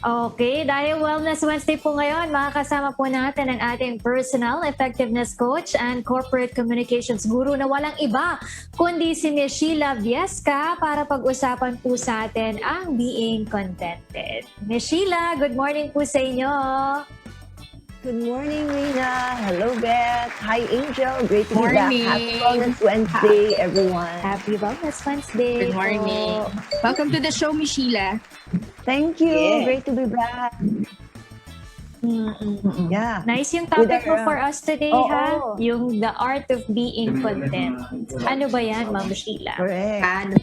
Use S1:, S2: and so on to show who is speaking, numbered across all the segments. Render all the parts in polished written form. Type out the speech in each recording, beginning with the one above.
S1: Okay, dahil Wellness Wednesday po ngayon, makakasama po natin ang ating personal effectiveness coach and corporate communications guru na walang iba kundi si Ms. Sheila Viesca para pag-usapan po sa atin ang being contented. Ms. Sheila, good morning po sa inyo.
S2: Good morning, Rina. Hello, Beth. Hi, Angel. Great to be back.
S3: Morning.
S2: Happy Wellness Wednesday, everyone.
S1: Happy Wellness Wednesday.
S3: Good morning. Welcome to the show, Ms. Sheila.
S2: Thank you.
S3: Yeah.
S2: Great to be back. Yeah.
S1: Nice yung topic
S2: With
S1: mo
S2: our,
S1: for us today,
S2: Oo.
S1: ha? Yung the art of being content. Ano ba yan, Ma'am Sheila?
S2: Correct.
S3: Paano?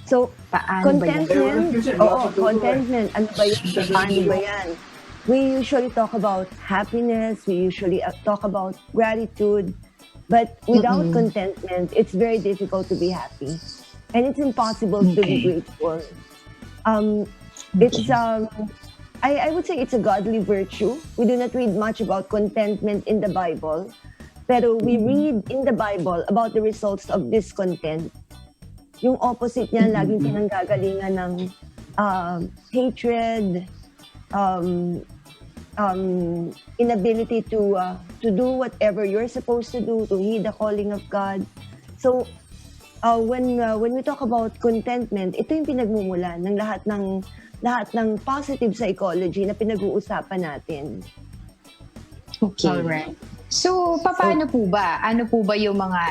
S2: So,
S3: Paano ba yan?
S2: contentment. Oo, contentment. Ano ba yan? Paano ba yan? We usually talk about happiness. We usually talk about gratitude. But without contentment, it's very difficult to be happy. And it's impossible to be grateful. It's I would say it's a godly virtue. We do not read much about contentment in the Bible, pero we read in the Bible about the results of discontent. Yung opposite niya, laging pinanggagalingan ng hatred, inability to do whatever you're supposed to do, to heed the calling of God. So, when we talk about contentment, ito yung pinagmumulan ng lahat ng positive psychology na pinag-uusapan natin.
S3: Okay. Alright. So, paano po ba? Ano po ba yung mga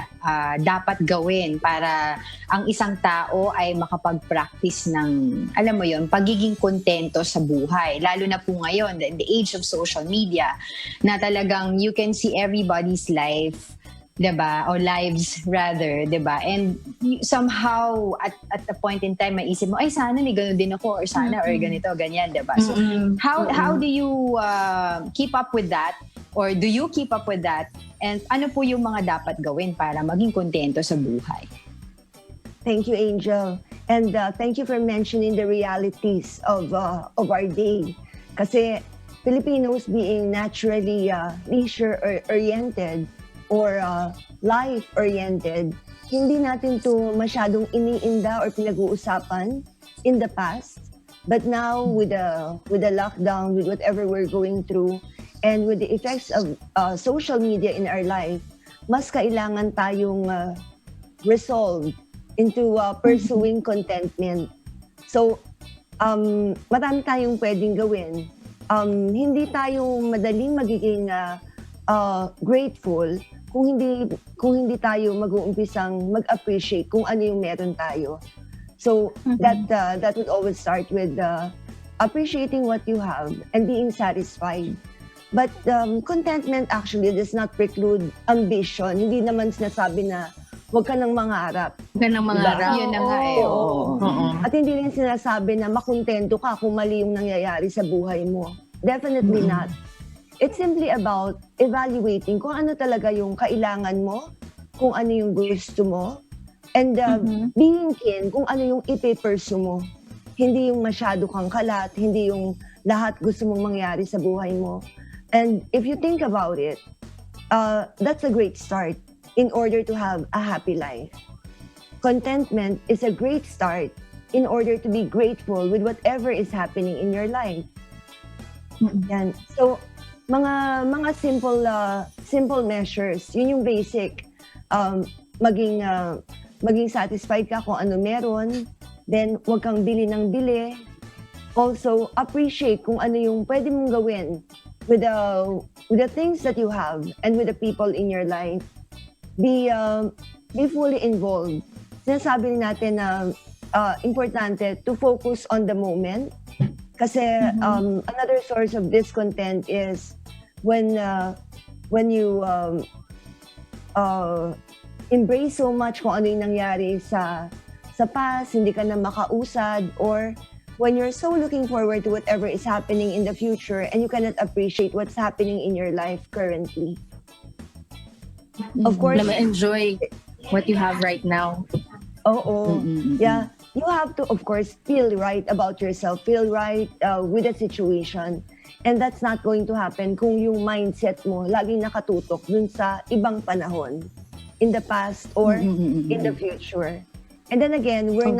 S3: dapat gawin para ang isang tao ay makapag-practice ng, alam mo yon, pagiging kontento sa buhay? Lalo na po ngayon, in the age of social media, na talagang you can see everybody's life, 'di ba? Or lives rather, 'di ba? And somehow at the point in time maisip mo, ay sana ni ganoon din ako or sana or ganito, ganyan, 'di ba? So how do you keep up with that? Or do you keep up with that? And ano po yung mga dapat gawin para maging kontento sa buhay?
S2: Thank you, Angel. And thank you for mentioning the realities of our day. Kasi Filipinos being naturally leisure-oriented or life-oriented, hindi natin to masyadong iniinda or pinag-uusapan in the past. But now, with the lockdown, with whatever we're going through, and with the effects of social media in our life, mas kailangan tayong resolve into pursuing contentment. So, marami tayong pwedeng gawin. Hindi tayo madaling magiging grateful kung hindi tayo mag-uumpisang mag-appreciate kung ano yung meron tayo. So, that would always start with appreciating what you have and being satisfied. But contentment actually does not preclude ambition. Hindi naman sinasabi na huwag ka nang mangarap.
S3: Huwag ka nang mangarap. Yun na nga eh. Oo.
S2: At hindi rin sinasabi na makontento ka kung mali yung nangyayari sa buhay mo. Definitely not. It's simply about evaluating kung ano talaga yung kailangan mo, kung ano yung gusto mo, and being keen kung ano yung ipe-pursue mo. Hindi yung masyado kang kalat, hindi yung lahat gusto mong mangyari sa buhay mo. And if you think about it, that's a great start in order to have a happy life. Contentment is a great start in order to be grateful with whatever is happening in your life. Yan. So, mga simple measures, yun yung basic. Maging satisfied ka kung ano meron, then huwag kang bili ng bili. Also, appreciate kung ano yung pwede mong gawin with the things that you have and with the people in your life. Be fully involved. Sinasabi natin na importante to focus on the moment. Kasi another source of discontent is when you embrace so much kung ano yung nangyari sa past, hindi ka na makausad, or when you're so looking forward to whatever is happening in the future and you cannot appreciate what's happening in your life currently. Of course,
S3: enjoy what you have right now.
S2: Oo. Yeah. You have to, of course, feel right about yourself, feel right with the situation. And that's not going to happen kung yung mindset mo laging nakatutok dun sa ibang panahon, in the past or in the future. And then again, we're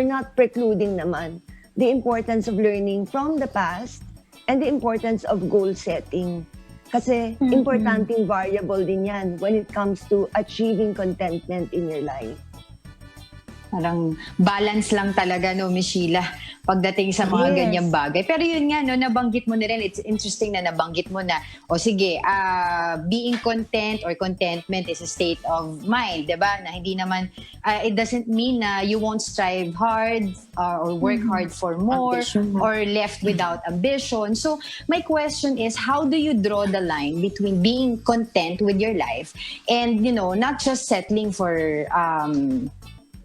S2: not precluding naman the importance of learning from the past and the importance of goal setting. Kasi importanteng variable din yan when it comes to achieving contentment in your life.
S3: Parang balance lang talaga, no, Miss Sheila, pagdating sa mga
S2: Yes.
S3: ganyang bagay. Pero yun nga, no, nabanggit mo na rin, it's interesting na nabanggit mo na, o sige, being content or contentment is a state of mind, di ba? Na hindi naman, it doesn't mean na you won't strive hard or work hard for more
S1: Ambition.
S3: or left without ambition. So, my question is, how do you draw the line between being content with your life and, you know, not just settling for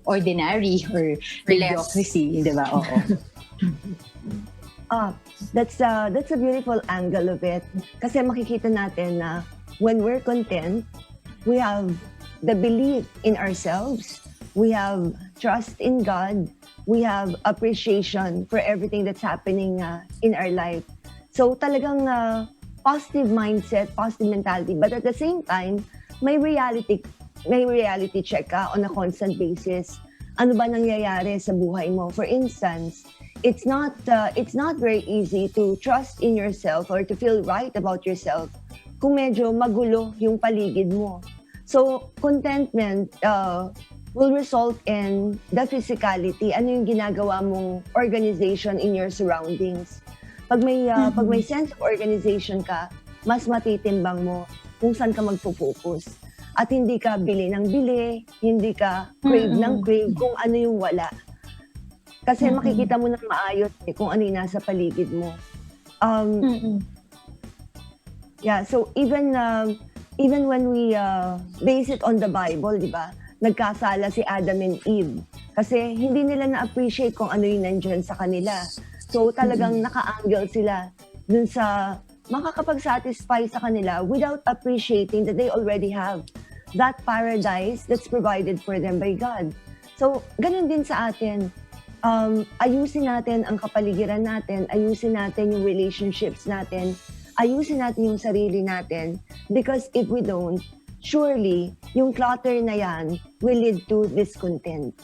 S3: ordinary or mediocrity, di ba? Oo.
S2: That's a beautiful angle of it. Kasi makikita natin na when we're content, we have the belief in ourselves, we have trust in God, we have appreciation for everything that's happening in our life. So talagang positive mindset, positive mentality, but at the same time, may reality check ka on a constant basis. Ano ba nangyayari sa buhay mo? For instance, it's not very easy to trust in yourself or to feel right about yourself kung medyo magulo yung paligid mo. So, contentment will result in the physicality. Ano yung ginagawa mong organization in your surroundings? Pag may sense of organization ka, mas matitimbang mo kung saan ka magpo-focus. At hindi ka bili ng bili, hindi ka crave ng crave kung ano yung wala. Kasi makikita mo ng maayos kung ano yung nasa paligid mo. Yeah, so even when we base it on the Bible, di ba? Nagkasala si Adam and Eve. Kasi hindi nila na-appreciate kung ano yung nandyan sa kanila. So talagang naka-angle sila dun sa makakapag-satisfy sa kanila without appreciating that they already have that paradise that's provided for them by God. So, ganun din sa atin. Ayusin natin ang kapaligiran natin, ayusin natin yung relationships natin, ayusin natin yung sarili natin. Because if we don't, surely, yung clutter na yan will lead to discontent.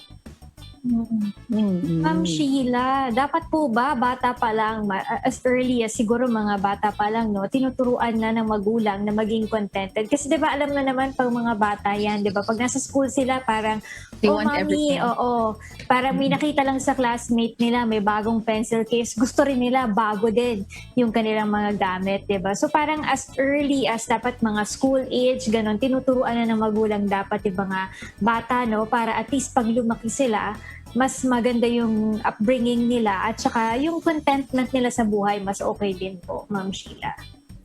S1: Ma'am Sheila, dapat po ba bata pa lang, as early as siguro mga bata pa lang, no, tinuturuan na ng magulang na maging contented? Kasi 'di ba alam na naman pag mga bata yan, 'di ba? Pag nasa school sila parang
S4: They want
S1: mami,
S4: everything.
S1: oo. Parang may nakita lang sa classmate nila, may bagong pencil case. Gusto rin nila bago din yung kanilang mga gamit, 'di ba? So parang as early as dapat mga school age, ganun, tinuturuan na ng magulang dapat yung mga bata, no, para at least pag lumaki sila, mas maganda yung upbringing nila at saka yung contentment nila sa buhay mas okay din po, Ma'am Sheila.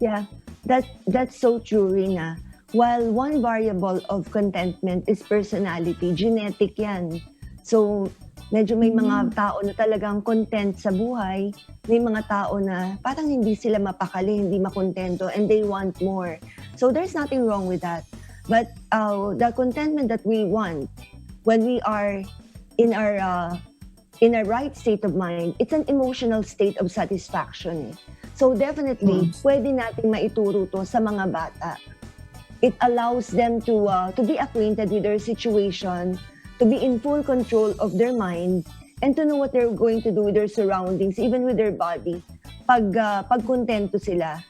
S2: Yeah, that's so true, Rina. While one variable of contentment is personality, genetic yan. So, medyo may mga tao na talagang content sa buhay, may mga tao na parang hindi sila mapakali, hindi makontento, and they want more. So, there's nothing wrong with that. But the contentment that we want when we are in our right state of mind, it's an emotional state of satisfaction. So definitely, pwede nating maituro to sa mga bata. It allows them to be acquainted with their situation, to be in full control of their mind, and to know what they're going to do with their surroundings, even with their body, pag kontento sila.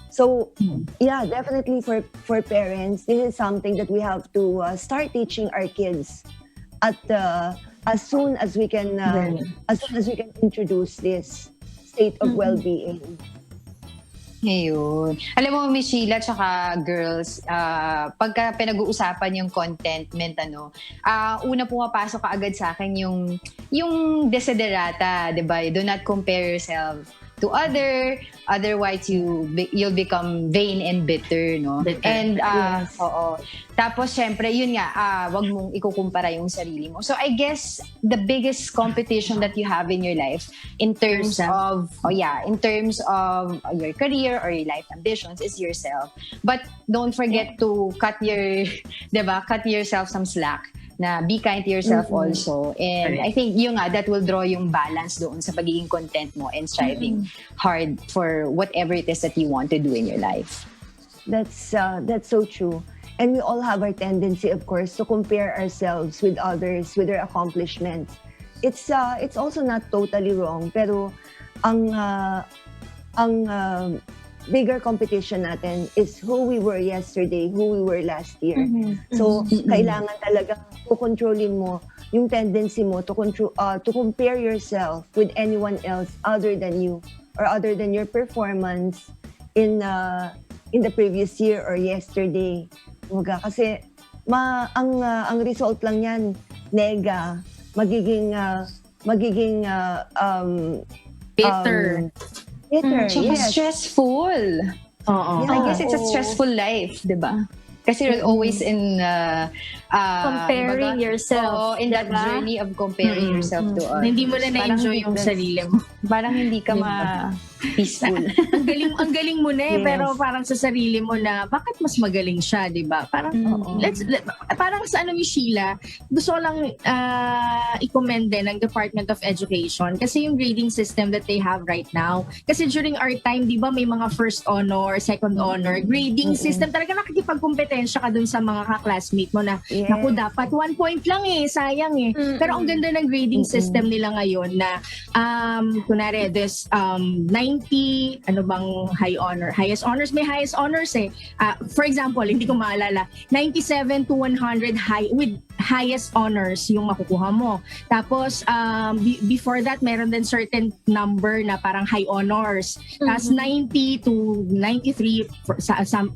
S2: So, yeah, definitely for parents, this is something that we have to start teaching our kids at as soon as we can introduce this state of well-being.
S3: Ayun. Alam mo, Miss Sheila, tsaka girls, pagka pinag-uusapan yung contentment, una pumapasok ka agad sa akin yung desiderata, di ba? Do not compare yourself to otherwise you'll become vain and bitter, no?
S4: Bitter.
S3: And
S2: Yes.
S3: oo. Tapos syempre, yun nga, wag mong ikukumpara yung sarili mo. So I guess the biggest competition that you have in your life in terms
S4: Yourself.
S3: in terms of your career or your life ambitions is yourself. But don't forget to cut yourself some slack. Na be kind to yourself also. And
S4: Correct.
S3: I think yun nga, that will draw yung balance doon sa pagiging content mo and striving hard for whatever it is that you want to do in your life.
S2: That's so true. And we all have our tendency, of course, to compare ourselves with others, with their accomplishments. it's also not totally wrong, pero ang bigger competition natin is who we were yesterday, who we were last year. So kailangan talaga kontrolin mo yung tendency mo to compare yourself with anyone else other than you, or other than your performance in the previous year or yesterday. Kasi ang result lang yan magiging
S1: Bitter.
S2: bitter,
S3: Tsaka
S2: yes.
S3: stressful.
S1: Oo.
S3: I guess it's a stressful life, di ba? Kasi you're always in
S1: Comparing yourself,
S3: in that
S1: diba?
S3: journey of comparing yourself to others.
S4: Hindi mo na na-enjoy yung sarili mo.
S3: Parang hindi ka peaceful.
S4: Ang galing mo na
S2: Yes.
S4: pero parang sa sarili mo na bakit mas magaling siya, 'di ba? Parang parang sa ano ni Sheila, gusto ko lang i-commend din ng Department of Education kasi yung grading system that they have right now. Kasi during our time, 'di ba, may mga first honor, second honor, grading system, talaga nakikipagkompetensya ka dun sa mga ka-classmate mo na
S2: Yes.
S4: naku, dapat 1 point lang sayang eh. Pero ang ganda ng grading system nila ngayon na kunwari this 90, ano bang high honor? Highest honors, may highest honors eh. For example, hindi ko maalala, 97 to 100 with highest honors yung makukuha mo. Tapos, before that, meron din certain number na parang high honors. Tapos 90 to 93,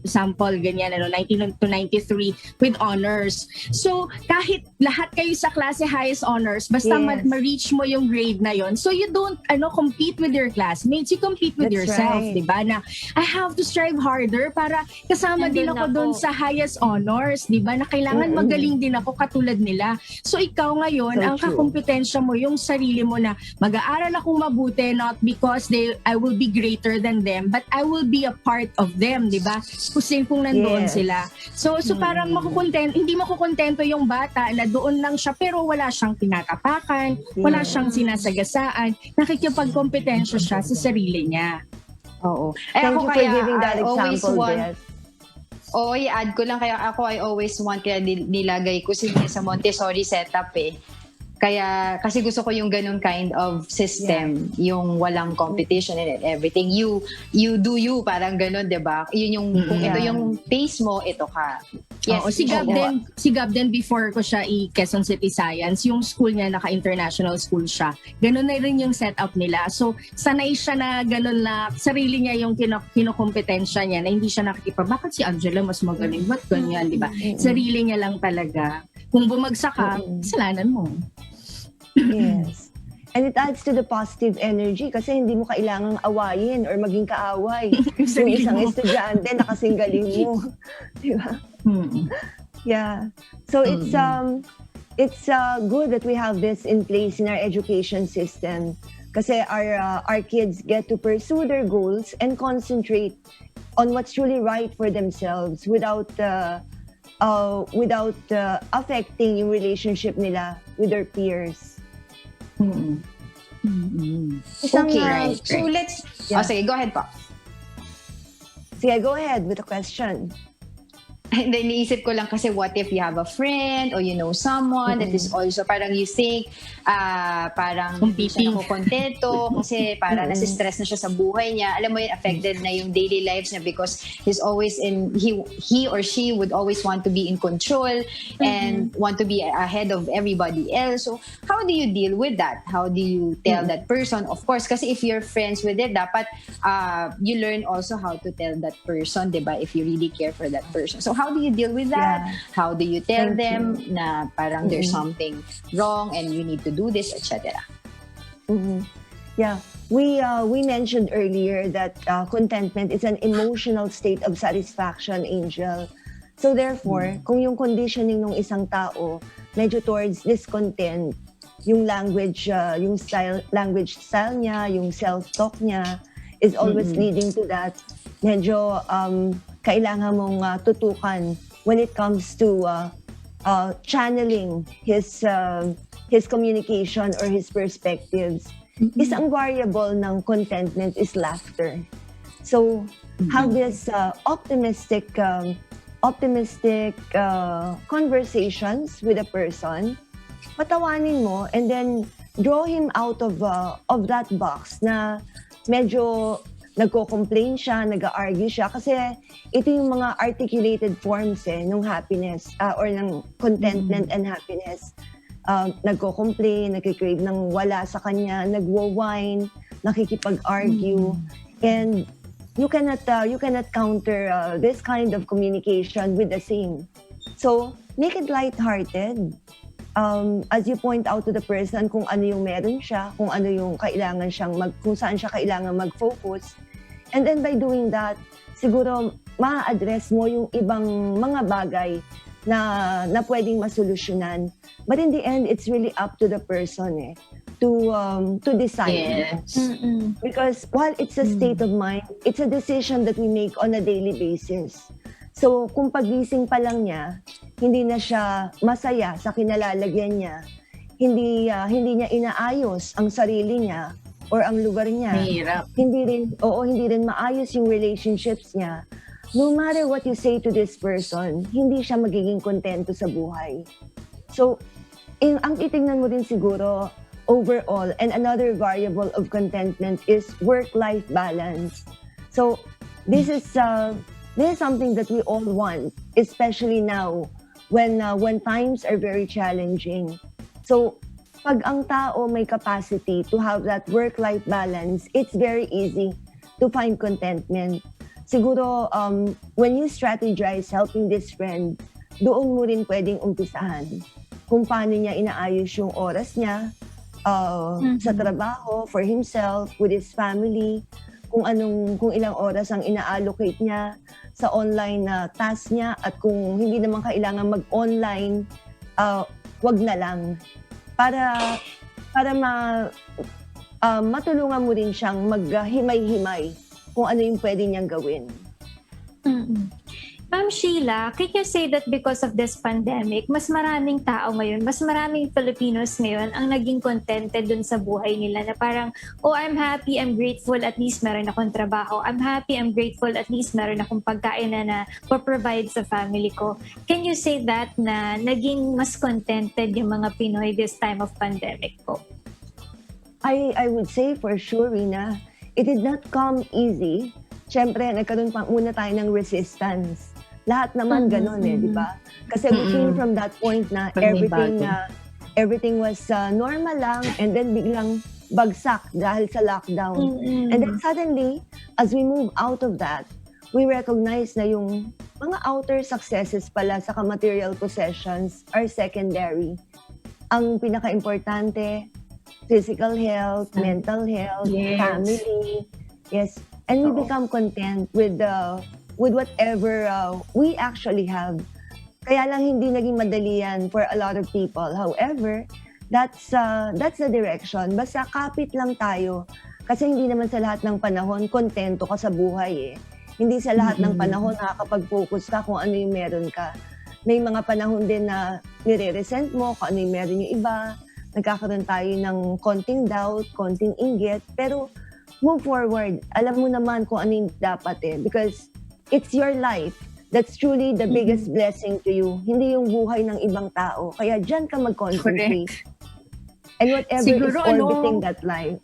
S4: sample, ganyan, 90 to 93 with honors. So, kahit lahat kayo sa klase highest honors, basta
S2: Yes.
S4: ma-reach mo yung grade na yon. So, you don't compete with your classmates, you compete with
S2: That's
S4: yourself,
S2: right.
S4: di ba? Na, I have to strive harder para kasama din
S1: Nandun
S4: ako
S1: ako.
S4: doon sa highest honors, di ba? Na kailangan magaling din ako katulad nila. So ikaw ngayon,
S2: So
S4: ang
S2: true.
S4: kakompetensya mo, yung sarili mo na mag-aaral akong mabuti, not because I will be greater than them, but I will be a part of them, di ba? Kung nandoon
S2: Yes.
S4: sila. So parang hindi makukontento yung bata na doon lang siya pero wala siyang tinatapakan, wala siyang sinasagasaan, nakikipagkompetensya siya sa sarili niya.
S3: Oo.
S2: Thank you for giving that
S3: I always
S2: example,
S3: want,
S2: Beth.
S3: i-add ko lang, kaya I always want, kaya nilagay ko sa Montessori setup eh. Kaya, kasi gusto ko yung ganun kind of system, yung walang competition and everything. You do you, parang ganun, di ba? Yun yung, kung ito yung pace mo, ito ka.
S4: Oo, si Gab din before ko siya i-Quezon City Science, yung school niya, naka-international school siya. Ganun na rin yung setup nila. So, sanay siya na ganun na sarili niya yung kinokompetensya niya, na hindi siya bakit si Angela mas magaling? Ba't ganyan, di ba? Sarili niya lang talaga. Kung bumagsak ka, kasalanan mo.
S2: Yes. And it adds to the positive energy kasi hindi mo kailangang awayin or maging kaaway. Yung
S4: Sarili
S2: isang
S4: mo.
S2: estudyante na kasinggaling mo. Di ba? Yeah. So it's good that we have this in place in our education system kasi our kids get to pursue their goals and concentrate on what's truly right for themselves without affecting yung relationship nila with their peers. Isang,
S3: Okay, right. So let's,
S2: Yeah.
S3: sige, go ahead pa.
S2: Sige, go ahead with the question.
S3: And then iniisip ko lang kasi what if you have a friend or you know someone that is also parang you think parang hindi siya
S4: Competing.
S3: nakukontento kasi parang nasistress na siya sa buhay niya. Alam mo yun, affected na yung daily lives niya because he's always he or she would always want to be in control and want to be ahead of everybody else. So how do you deal with that? How do you tell that person? Of course, kasi if you're friends with it, dapat you learn also how to tell that person, diba? If you really care for that person. So how do you deal with that?
S2: Yeah.
S3: How do you tell
S2: Thank
S3: them na parang there's something wrong and you need to do this, etc.
S2: Yeah, we mentioned earlier that contentment is an emotional state of satisfaction, Angel. So therefore, kung yung conditioning ng isang tao medyo towards discontent, yung language style niya, yung self-talk niya is always leading to that. Medyo kailangan mong tutukan when it comes to channeling his communication or his perspectives. Isang variable ng contentment is laughter. So have this optimistic conversations with a person, patawanin mo, and then draw him out of that box na medyo nagko-complain siya, nag-argue siya kasi ito yung mga articulated forms ng happiness or ng contentment and happiness. Nagko-complain, nagkikrave ng wala sa kanya, nagwo-whine, nakikipag-argue, and you cannot counter this kind of communication with the same. So make it lighthearted. As you point out to the person kung ano yung meron siya, kung ano yung kailangan kung saan siya kailangan mag-focus. And then by doing that, siguro ma-address mo yung ibang mga bagay na pwedeng masolusyonan. But in the end, it's really up to the person to decide.
S4: Yes.
S2: Because while it's a state of mind, it's a decision that we make on a daily basis. So kung pagising pa lang niya, hindi na siya masaya sa kinalalagyan niya, hindi niya inaayos ang sarili niya or ang lugar niya.
S4: Mahirap.
S2: Hindi rin maayos yung relationships niya. No matter what you say to this person, hindi siya magiging kontento sa buhay. So, ang titingnan mo din siguro overall, and another variable of contentment is work-life balance. So, this is something that we all want, especially now when times are very challenging. So, pag ang tao may capacity to have that work-life balance, it's very easy to find contentment. Siguro, when you strategize helping this friend, doon mo rin pwedeng umpisahan kung paano niya inaayos yung oras niya sa trabaho, for himself, with his family, kung ilang oras ang ina-allocate niya sa online na task niya, at kung hindi naman kailangan mag-online, wag na lang. Para matulungan mo rin siyang maghimay-himay kung ano yung pwede niyang gawin.
S1: Ma'am Sheila, can you say that because of this pandemic, mas maraming tao ngayon, mas maraming Filipinos ngayon ang naging contented dun sa buhay nila na parang, oh, I'm happy, I'm grateful, at least meron akong trabaho. I'm happy, I'm grateful, at least meron akong pagkain na provide sa family ko. Can you say that na naging mas contented yung mga Pinoy this time of pandemic po?
S2: I would say for sure, Rina, it did not come easy. Siyempre, nagkaroon pa muna tayo ng resistance. Lahat naman ganun di ba? Kasi we came from that point na everything was normal lang, and then biglang bagsak dahil sa lockdown. And then suddenly, as we move out of that, we recognize na yung mga outer successes pala sa material possessions are secondary. Ang pinaka-importante, physical health, mental health, family. Yes. And we become content with whatever we actually have. Kaya lang hindi naging madali yan for a lot of people. However, that's the direction. Basta kapit lang tayo. Kasi hindi naman sa lahat ng panahon kontento ka sa buhay Hindi sa lahat ng panahon nakakapag-focus ka kung ano yung meron ka. May mga panahon din na nire-resent mo kung ano yung meron yung iba. Nagkakaroon tayo ng konting doubt, konting inggit. Pero move forward. Alam mo naman kung ano yung dapat Because it's your life. That's truly the biggest blessing to you. Hindi yung buhay ng ibang tao. Kaya dyan ka mag-concentrate. And whatever
S4: Siguro,
S2: is orbiting that life.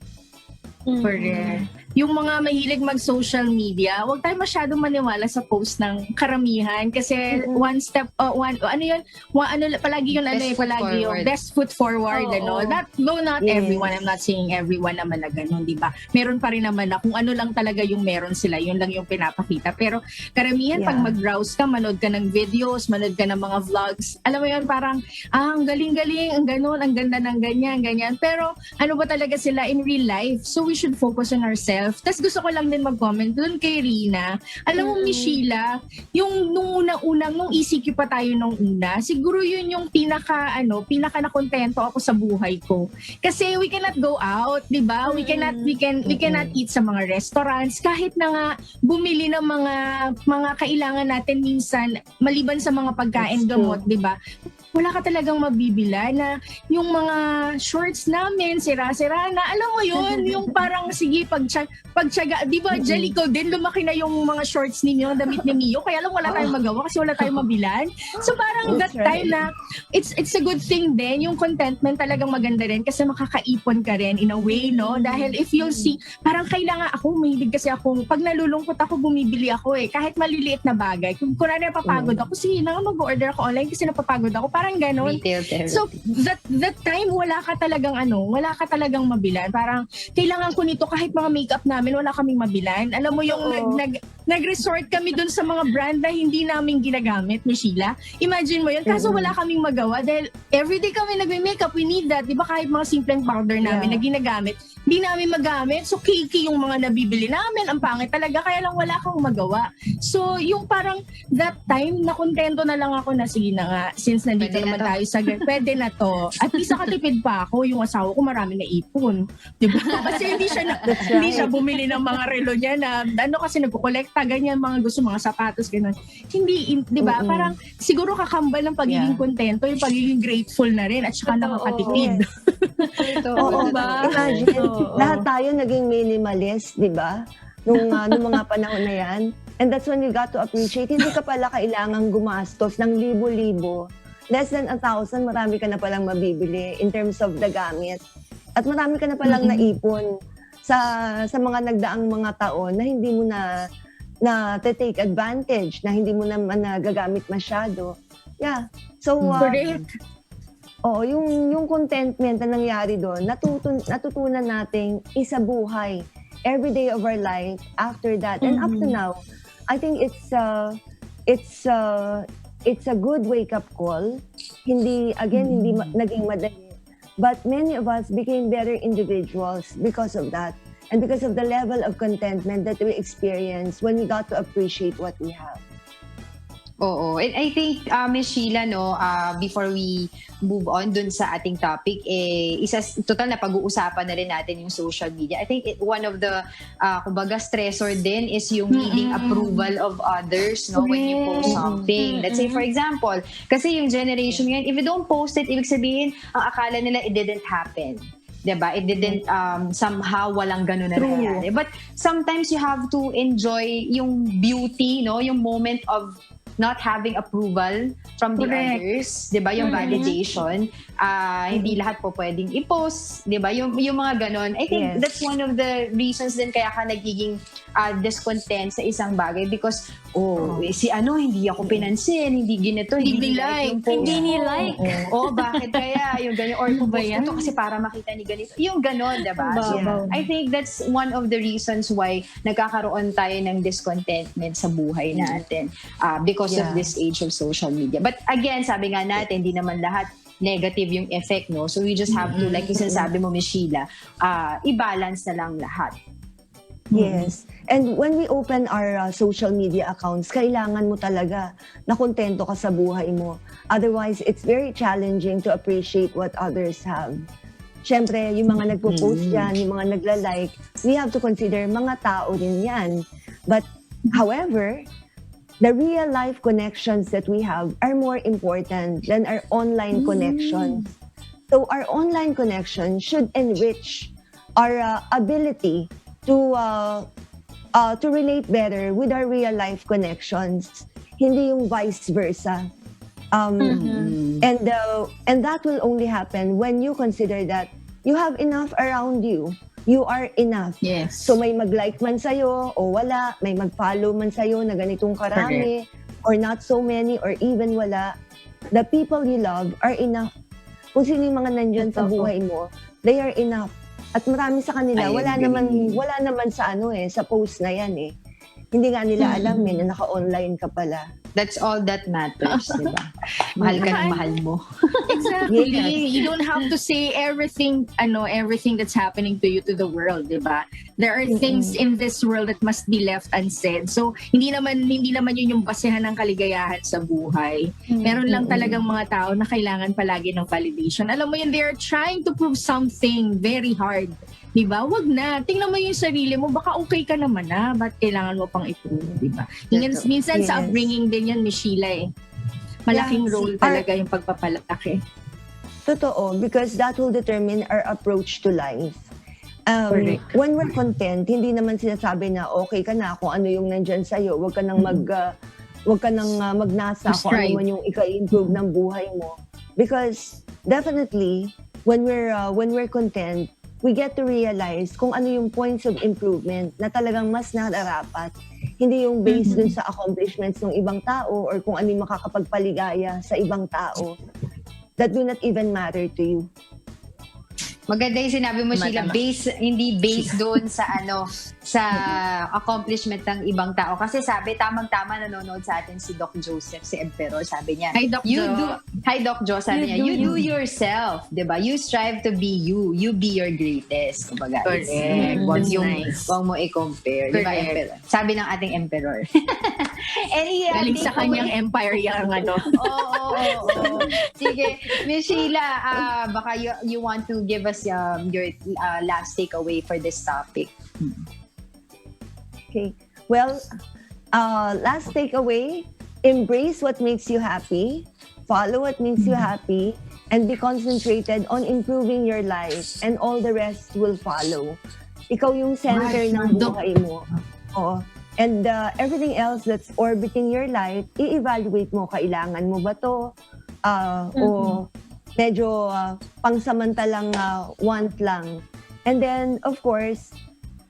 S4: Correct. Yung mga mahilig mag-social media, huwag tayo masyadong maniwala sa post ng karamihan kasi palagi yung best foot forward, not everyone, I'm not saying everyone naman na ganun, di ba? Meron pa rin naman na kung ano lang talaga yung meron sila, yun lang yung pinapakita. Pero karamihan, pag mag-browse ka, manood ka ng videos, manood ka ng mga vlogs, alam mo yun, parang, ang galing-galing, ang ganun, ang ganda ng ganyan. Pero ano ba talaga sila in real life? So we should focus on ourselves. Tapos gusto ko lang din mag-comment doon kay Rina. Alam mo, Miss Sheila, yung nung ECQ pa tayo nung una, siguro yun yung pinaka nakontento ako sa buhay ko. Kasi we cannot go out, di ba? We cannot eat sa mga restaurants. Kahit na nga bumili ng mga kailangan natin minsan, maliban sa mga pagkain, gamot, di ba? wala ka talagang mabibila na yung mga shorts namin, sira-sira na. Alam mo yun, yung parang sige, pagtsaga, di ba, Jellico din, lumaki na yung mga shorts ninyo, damit ni Mio, kaya lang wala tayong magawa kasi wala tayong mabilan. So parang that time na, it's a good thing din, yung contentment talagang maganda rin kasi makakaipon ka rin in a way, no? Dahil if you'll see, parang kailangan ako, mahilig kasi ako, pag nalulungkot ako, bumibili ako kahit maliliit na bagay. Kung kunwari napapagod ako, sige na nga mag-order ako online kasi napapagod ako, parang ganon.
S3: Retail therapy.
S4: So that time wala ka talagang mabilan. Parang kailangan ko nito kahit mga makeup namin wala kaming mabilan. Alam mo yung nag-resort kami dun sa mga brand na hindi namin ginagamit ni Sheila. Imagine mo yun. Kaso wala kaming magawa dahil everyday kami nagme-makeup, we need that. Di ba kahit mga simpleng powder namin na ginagamit, hindi namin magamit. So cakey yung mga nabibili namin. Ang pangit talaga. Kaya lang wala kang magawa. So yung parang that time na kontento na lang ako na sige na nga since nandito
S3: Pwede
S4: naman
S3: na to.
S4: tayo sa pwede na to. At least nakatipid pa ako. Yung asawa ko marami na ipon. Di ba? Kasi hindi siya bumili ng mga relo niya na kasi nagkukolekta ganyan mga gusto mga sapatos ganun. Hindi di ba? Parang siguro kakambal ng pagiging kontento yung pagiging grateful na rin at saka nakakatipid.
S2: Oo
S1: ba?
S2: Imagine,
S1: Oo.
S2: lahat tayo naging minimalist, di ba? Nung mga panahon na yan. And that's when you got to appreciate, hindi ka pala kailangang gumastos ng libo-libo. Less than 1,000, marami ka na palang mabibili in terms of the gamit. At marami ka na palang naipon sa mga nagdaang mga taon na hindi mo na take advantage, na hindi mo naman nagagamit masyado. Yeah. So,
S4: Correct.
S2: Oo, yung contentment na nangyari doon, natutunan nating isabuhay every day of our life after that. And up to now, I think it's a good wake-up call. Hindi naging madali. But many of us became better individuals because of that. And because of the level of contentment that we experienced when we got to appreciate what we have.
S3: Oo. And I think, Miss Sheila, no, before we move on dun sa ating topic, total na pag-uusapan na rin natin yung social media. I think one of the, kumbaga, stressor din is yung needing approval of others, no, when you post something. Let's say, for example, kasi yung generation ngayon, if you don't post it, ibig sabihin, ang akala nila, it didn't happen. Diba? It didn't, somehow, walang ganun na nangyari. But sometimes you have to enjoy yung beauty, no, yung moment of not having approval from the others, 'di ba? Yung validation, hindi lahat po pwedeng i-post, 'di ba? Yung mga ganon. I think that's one of the reasons din kaya ka nagiging discontent sa isang bagay because si hindi ako pinansin, hindi ginito, hindi like yung post.
S1: Hindi ni-like.
S3: Bakit kaya yung ganyan or post ito kasi para makita ni ganito. Yung ganon, 'di ba? So, I think that's one of the reasons why nagkakaroon tayo ng discontentment sa buhay natin because of this age of social media. But again, sabi nga natin, hindi naman lahat negative yung effect, no? So we just have to, like yung sinasabi mo, Miss Sheila, i-balance na lang lahat.
S2: Yes. And when we open our social media accounts, kailangan mo talaga na kontento ka sa buhay mo. Otherwise, it's very challenging to appreciate what others have. Siyempre, yung mga nagpo-post yan, yung mga nagla-like, we have to consider mga tao din yan. But, however, the real life connections that we have are more important than our online connections. So our online connection should enrich our ability to relate better with our real life connections. Hindi yung vice versa. And that will only happen when you consider that you have enough around you. You are enough.
S4: Yes.
S2: So may mag-like man sa'yo o wala, may mag-follow man sa'yo na ganitong karami or not so many or even wala. The people you love are enough. Kung sino yung mga nandyan sa buhay mo, they are enough. At marami sa kanila, wala naman sa sa post na yan eh. Hindi nga nila alam na naka-online ka pala.
S3: That's all that matters, di ba? Mahal ka ng mahal mo.
S4: Exactly. You don't have to say everything that's happening to you to the world, di ba? There are things in this world that must be left unsaid. So, hindi naman yun yung basehan ng kaligayahan sa buhay. Meron lang talagang mga tao na kailangan palagi ng validation. Alam mo yun, they're trying to prove something very hard. Diba? Wag na. Tingnan mo yung sarili mo. Baka okay ka naman na. Ba't kailangan mo pang i-prove? Diba? Minsan sa upbringing din yan, Miss Sheila eh. malaking
S2: Yeah.
S4: role talaga yung pagpapalaki.
S2: Totoo, because that will determine our approach to life.
S4: Correct.
S2: When we're content, hindi naman sinasabi na okay ka na kung ano yung nandyan sa'yo. Huwag ka nang magnasa kung ano
S4: Strive.
S2: man yung ika-improve ng buhay mo. Because definitely, when we're content, we get to realize kung ano yung points of improvement na talagang mas nararapat. Hindi yung based dun sa accomplishments ng ibang tao or kung ano yung makakapagpaligaya sa ibang tao that do not even matter to you.
S3: Maganda yung sinabi mo, Sheila,
S4: Tama.
S3: hindi based doon sa sa accomplishment ng ibang tao. Kasi sabi, tamang-tama nanonood sa atin si Doc Joseph, si Emperor, sabi niya.
S4: Hi, Doc Jo.
S3: Hi, Doc Jo, sabi niya, you do yourself, di ba? You strive to be you. You be your greatest. Kumbaga,
S4: Correct.
S3: Huwag
S4: Nice.
S3: mo i-compare. Di ba,
S4: Correct.
S3: Emperor? Sabi ng ating Emperor. Anyway,
S4: Galing sa kanyang empire yung
S3: Oo. Sige. Miss Sheila, baka you want to give us your last takeaway for this topic.
S2: Okay. Well, last takeaway, embrace what makes you happy, follow what makes you happy, and be concentrated on improving your life, and all the rest will follow. Ikaw yung center ng buhay mo. Oo. And everything else that's orbiting your life, i-evaluate mo, kailangan mo ba to? O medyo pangsamantalang want lang. And then, of course,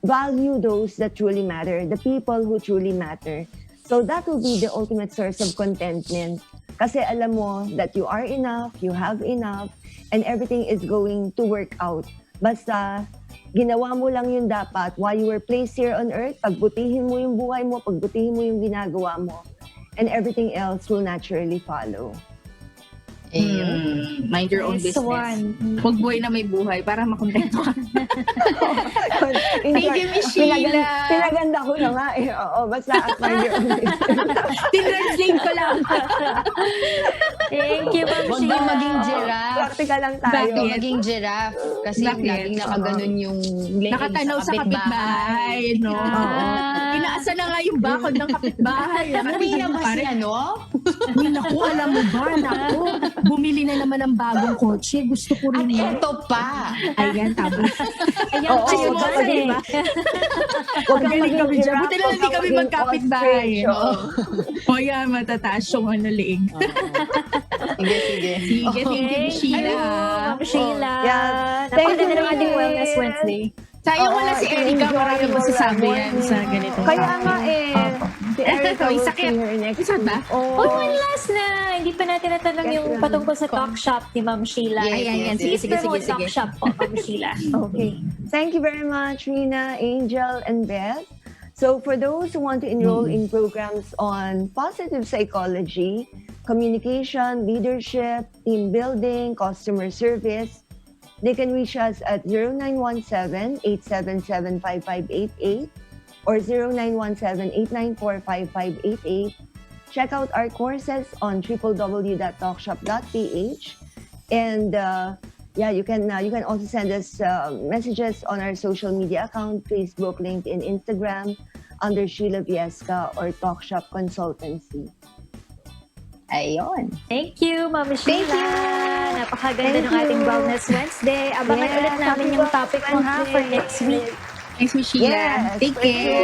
S2: value those that truly matter, the people who truly matter. So that will be the ultimate source of contentment. Kasi alam mo that you are enough, you have enough, and everything is going to work out. Basta, ginawa mo lang yung dapat while you were placed here on earth, pagbutihin mo yung buhay mo, pagbutihin mo yung ginagawa mo, and everything else will naturally follow.
S4: Mind your own
S1: Nice
S4: business.
S1: one.
S4: Huwag buhay na may buhay para makontento ka.
S2: In
S4: Thank
S2: short,
S4: you, Miss Sheila.
S2: Pinaganda ko na nga eh. Oo, basta at mind your own business.
S4: Tinranslate ko lang.
S1: Thank you, Ma'am
S3: Huwag
S1: Sheila.
S3: kang maging giraffe.
S2: Practical lang tayo.
S3: Huwag kang maging giraffe. Kasi
S4: Bakit?
S3: laging nakaganon yung leeg
S4: Nakatanaw sa kapitbahay, no?
S1: Ah.
S4: Inaasa na nga yung bakod ng kapitbahay.
S3: Kanina ba si ano?
S4: Uy, naku, alam mo ba? Naku, bumili na naman ng bagong kotse. Gusto ko
S3: At
S4: rin yan.
S3: eto pa.
S4: Ayan, tama.
S1: Ayan,
S2: Oo,
S1: kayo
S2: huwag
S1: ba?
S2: kang maging- Huwag kang
S4: Magaling
S2: maging
S4: kami dyan.
S2: giraffe,
S4: Buti na lang
S2: huwag
S4: hindi
S2: kang
S4: kami
S2: maging
S4: magkapitbahay.
S2: ostrich,
S4: No?
S2: oo.
S4: O yan, matataas yung leeg.
S3: Sige, sige.
S4: Sige, thank you, Miss Sheila.
S1: Ma'am Sheila.
S2: Yeah. Thank
S1: Napakaganda
S2: you,
S1: ng ating
S2: Miss.
S1: Wellness Wednesday.
S4: Sayang wala si
S2: Oo,
S4: Erica. Marami
S2: enjoyable
S4: masasabi yan
S2: morning.
S4: sa ganitong
S2: Kaya
S4: topic.
S2: nga eh. Si Erica
S4: May
S2: will
S4: sakit.
S2: see her next
S4: May sakit ba?
S2: week. Oo.
S1: Oh, one last na. Hindi pa natin natanong
S2: Yes,
S1: yung
S2: ma'am.
S1: patungkol sa talk shop ni Ma'am Sheila.
S3: Yes,
S4: Ayan, yan. Sige,
S1: Please
S4: sige, sige,
S1: promote talk
S4: sige.
S1: shop po, Ma'am Sheila.
S2: Okay. Thank you very much, Rina, Angel, and Beth. So for those who want to enroll in programs on positive psychology, communication, leadership, team building, customer service, they can reach us at 0917-877-5588 or 0917-894-5588. Check out our courses on www.talkshop.ph. And you can also send us messages on our social media account, Facebook, LinkedIn, Instagram, under Sheila Viesca or Talk Shop Consultancy.
S3: Ayun.
S1: Thank you, Ma'am Sheila.
S3: Thank you.
S1: Napakaganda
S2: Thank
S1: ng ating
S2: you.
S1: Wellness Wednesday. Abangan
S2: Yes,
S1: ulit namin
S2: happy
S1: yung topic mo ha for
S2: Wednesday.
S1: next week.
S4: Thanks, Miss Sheila.
S2: Yes,
S4: Take
S2: for
S4: care.
S2: sure.